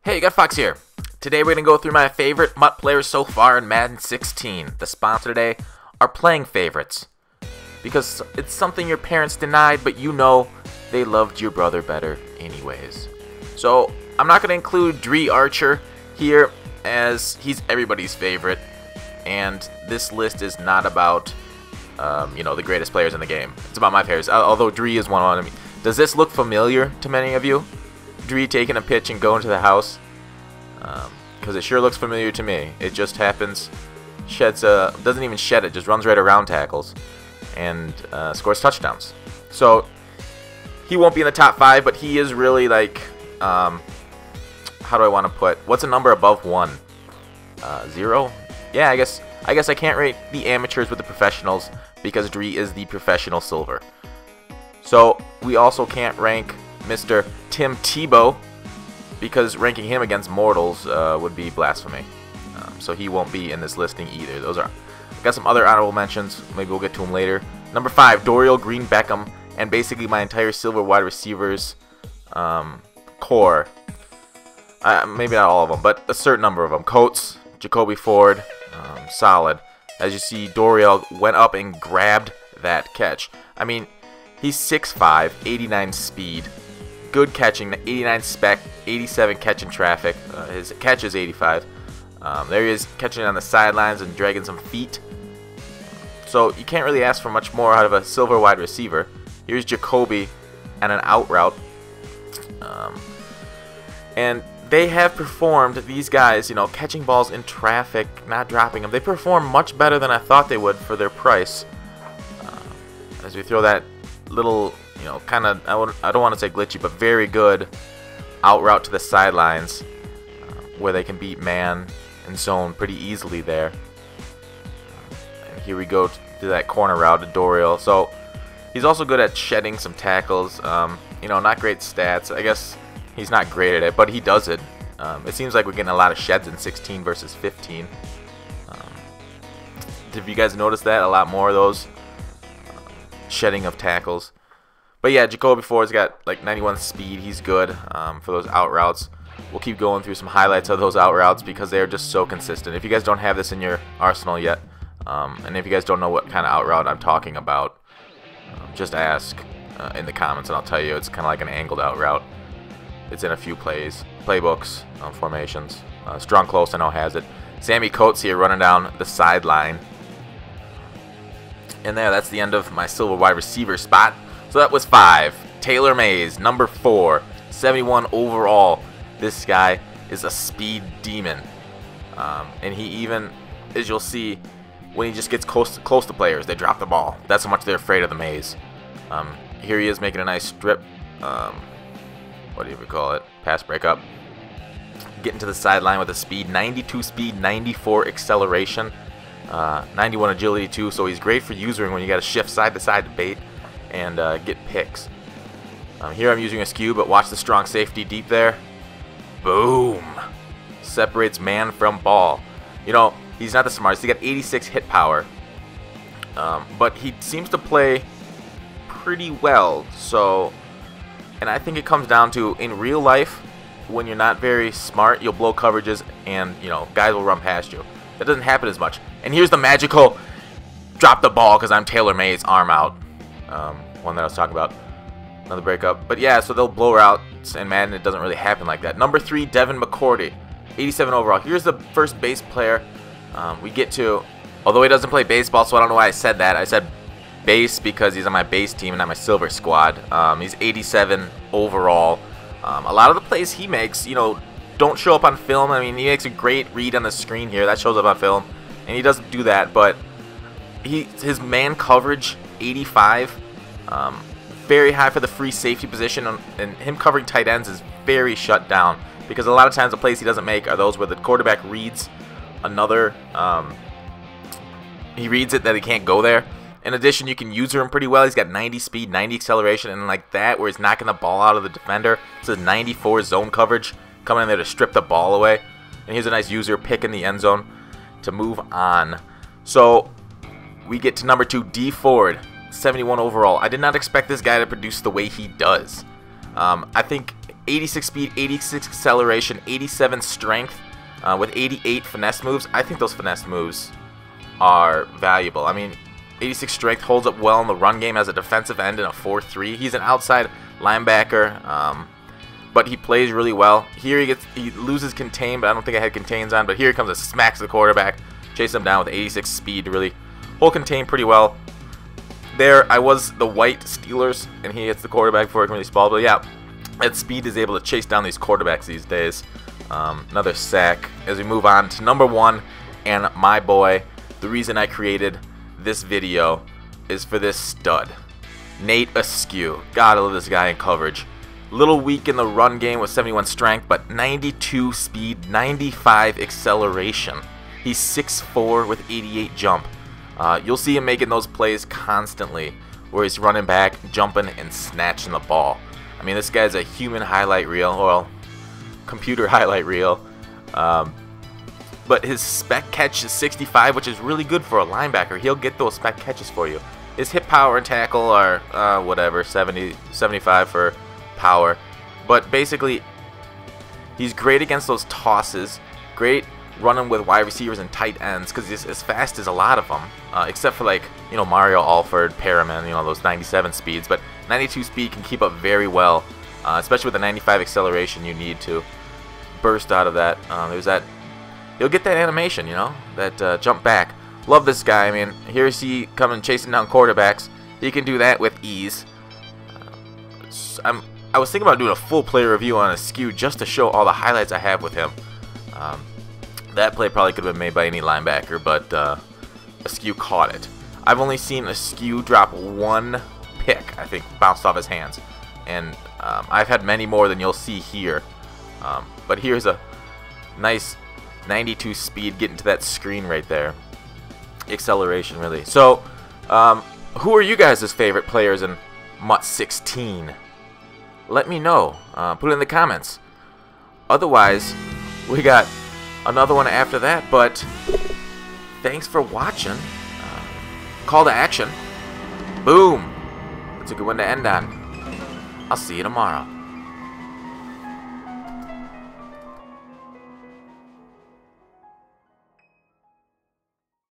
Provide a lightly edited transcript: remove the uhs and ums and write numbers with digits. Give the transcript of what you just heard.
Hey, GutFoxx here. Today we're going to go through my favorite MUT players so far in Madden 16. The sponsor today are playing favorites. Because it's something your parents denied, but you know they loved your brother better anyways. So I'm not going to include Dree Archer here as he's everybody's favorite. And this list is not about, the greatest players in the game. It's about my favorites, although Dree is one of them. Does this look familiar to many of you? Dree taking a pitch and going to the house? Because it sure looks familiar to me. It just happens, doesn't even shed it, just runs right around tackles and scores touchdowns. So he won't be in the top 5, but he is really like, how do I want to put, what's a number above 1? 0? Yeah, I guess I can't rate the amateurs with the professionals because Dree is the professional silver. So we also can't rank Mr. Tim Tebow because ranking him against mortals would be blasphemy. So he won't be in this listing either. I've got some other honorable mentions. Maybe we'll get to them later. Number 5, DORIAL, GREEN-BECKHAM, and basically my entire silver wide receivers core. Maybe not all of them, but a certain number of them. Coates, Jacoby Ford, solid. As you see, DORIAL went up and grabbed that catch. I mean, he's 6'5", 89 speed. Good catching, 89 spec, 87 catch in traffic. His catch is 85. There he is catching on the sidelines and dragging some feet. So you can't really ask for much more out of a silver wide receiver. Here's Jacoby and an out route. And they have performed, these guys, catching balls in traffic, not dropping them. They perform much better than I thought they would for their price. As we throw that little, kind of, I don't want to say glitchy, but very good out route to the sidelines where they can beat man and zone pretty easily there. And here we go to that corner route to DORIAL. So he's also good at shedding some tackles. Not great stats. I guess he's not great at it, but he does it. It seems like we're getting a lot of sheds in 16 versus 15. Did you guys notice that? A lot more of those shedding of tackles. But yeah, Jacoby Ford's got like 91 speed. He's good for those out routes. We'll keep going through some highlights of those out routes because they're just so consistent. If you guys don't have this in your arsenal yet, and if you guys don't know what kind of out route I'm talking about, just ask in the comments and I'll tell you. It's kind of like an angled out route. It's in a few playbooks, formations. Strong Close, I know, has it. Sammy Coates here running down the sideline. And that's the end of my silver wide receiver spot. So that was 5. Taylor Mays, number 4, 71 overall. This guy is a speed demon. And he even, as you'll see, when he just gets close to players, they drop the ball. That's how much they're afraid of the Mays. Here he is making a nice strip. What do you call it? Pass breakup. Getting to the sideline with a speed, 92 speed, 94 acceleration. 91 agility too, so he's great for using when you got to shift side to side to bait and get picks. Here I'm using ASKEW, but watch the strong safety deep there. Boom! Separates man from ball. He's not the smartest. He got 86 hit power, but he seems to play pretty well. So, and I think it comes down to, in real life, when you're not very smart, you'll blow coverages and guys will run past you. That doesn't happen as much. And here's the magical drop the ball because I'm Taylor Mays, arm out. One that I was talking about. Another breakup. But yeah, so they'll blow routes in Madden. It doesn't really happen like that. Number 3, DEVIN, 87 overall. Here's the first base player we get to. Although he doesn't play baseball, so I don't know why I said that. I said base because he's on my base team and not my silver squad. He's 87 overall. A lot of the plays he makes, don't show up on film. I mean, he makes a great read on the screen here. That shows up on film. And he doesn't do that, but his man coverage, 85. Very high for the free safety position. And him covering tight ends is very shut down. Because a lot of times the plays he doesn't make are those where the quarterback reads another. He reads it that he can't go there. In addition, you can use him pretty well. He's got 90 speed, 90 acceleration, and like that, where he's knocking the ball out of the defender. It's a 94 zone coverage. Coming in there to strip the ball away. And here's a nice user pick in the end zone to move on. So we get to number 2, D Ford, 71 overall. I did not expect this guy to produce the way he does. I think 86 speed, 86 acceleration, 87 strength, with 88 finesse moves. I think those finesse moves are valuable. I mean, 86 strength holds up well in the run game as a defensive end in a 4-3. He's an outside linebacker, but he plays really well. Here he loses contain, but I don't think I had contains on. But here he comes and smacks the quarterback, chases him down with 86 speed to really hold contain pretty well. There, I was the white Steelers, and he hits the quarterback before it can really spall. But yeah, that speed is able to chase down these quarterbacks these days. Another sack as we move on to number 1, and my boy. The reason I created this video is for this stud, Nate ASKEW. God, I love this guy in coverage. Little weak in the run game with 71 strength, but 92 speed, 95 acceleration. He's 6'4" with 88 jump. You'll see him making those plays constantly where he's running back, jumping, and snatching the ball. I mean, this guy's a human highlight reel, well, computer highlight reel. But his spec catch is 65, which is really good for a linebacker. He'll get those spec catches for you. His hit power and tackle are, whatever, 70, 75 for power. But basically, he's great against those tosses. Great running with wide receivers and tight ends because he's as fast as a lot of them. Except for, like, you know, Mario Alford, Perriman, you know, those 97 speeds. But 92 speed can keep up very well, especially with the 95 acceleration you need to burst out of that. There's that. You'll get that animation, you know, that jump back. Love this guy. I mean, here's he coming chasing down quarterbacks. He can do that with ease. I was thinking about doing a full play review on ASKEW just to show all the highlights I have with him. That play probably could have been made by any linebacker, but ASKEW caught it. I've only seen ASKEW drop 1 pick, I think, bounced off his hands. And I've had many more than you'll see here. But here's a nice 92 speed getting to that screen right there. Acceleration, really. So, who are you guys' favorite players in MUT 16? Let me know. Put it in the comments. Otherwise, we got another one after that, but thanks for watching. Call to action. Boom. That's a good one to end on. I'll see you tomorrow.